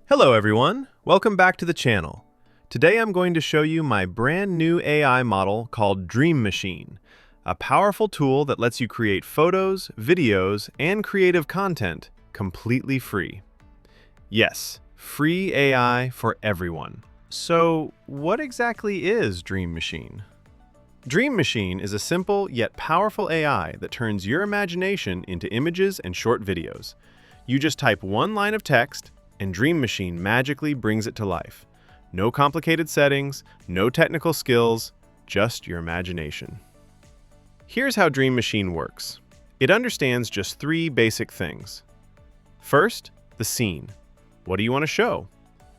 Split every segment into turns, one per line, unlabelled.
Hello everyone, welcome back to the channel. Today I'm going to show you my brand new AI model called Dream Machine, a powerful tool that lets you create photos, videos, and creative content completely free. Yes, free AI for everyone. So what exactly is Dream Machine? Dream Machine is a simple yet powerful AI that turns your imagination into images and short videos. You just type one line of text, and Dream Machine magically brings it to life. No complicated settings, no technical skills, just your imagination. Here's how Dream Machine works. It understands just three basic things. First, the scene. What do you want to show?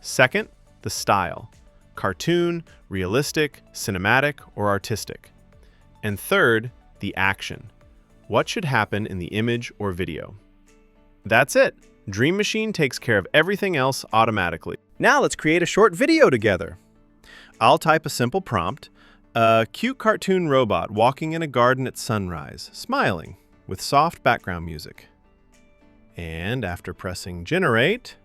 Second, the style. Cartoon, realistic, cinematic, or artistic. And third, the action. What should happen in the image or video? That's it. Dream Machine takes care of everything else automatically. Now let's create a short video together. I'll type a simple prompt, a cute cartoon robot walking in a garden at sunrise, smiling, with soft background music. And after pressing generate,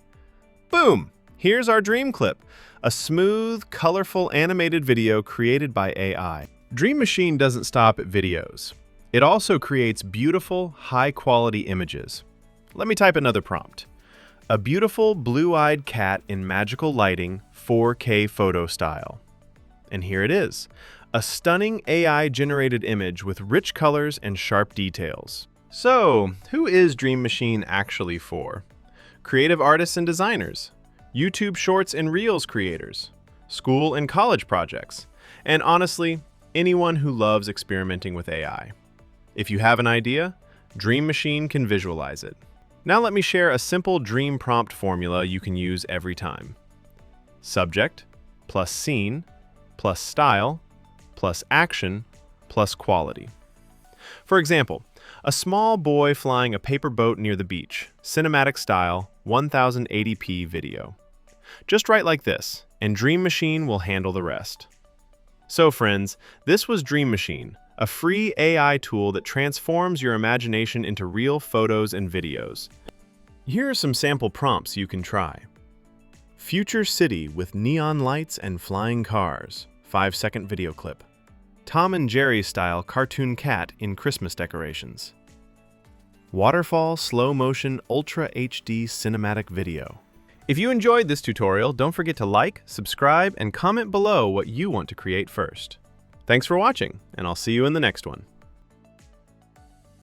boom! Here's our dream clip, a smooth, colorful animated video created by AI. Dream Machine doesn't stop at videos. It also creates beautiful, high-quality images. Let me type another prompt. A beautiful blue-eyed cat in magical lighting, 4K photo style. And here it is, a stunning AI-generated image with rich colors and sharp details. So, who is Dream Machine actually for? Creative artists and designers, YouTube Shorts and Reels creators, school and college projects, and honestly, anyone who loves experimenting with AI. If you have an idea, Dream Machine can visualize it. Now let me share a simple dream prompt formula you can use every time. Subject plus scene plus style plus action plus quality. For example, a small boy flying a paper boat near the beach, cinematic style, 1080p video. Just write like this, and Dream Machine will handle the rest. So friends, this was Dream Machine, a free AI tool that transforms your imagination into real photos and videos. Here are some sample prompts you can try. Future city with neon lights and flying cars, 5-second video clip. Tom and Jerry style cartoon cat in Christmas decorations. Waterfall slow motion Ultra HD cinematic video. If you enjoyed this tutorial, don't forget to like, subscribe, and comment below what you want to create first. Thanks for watching, and I'll see you in the next one.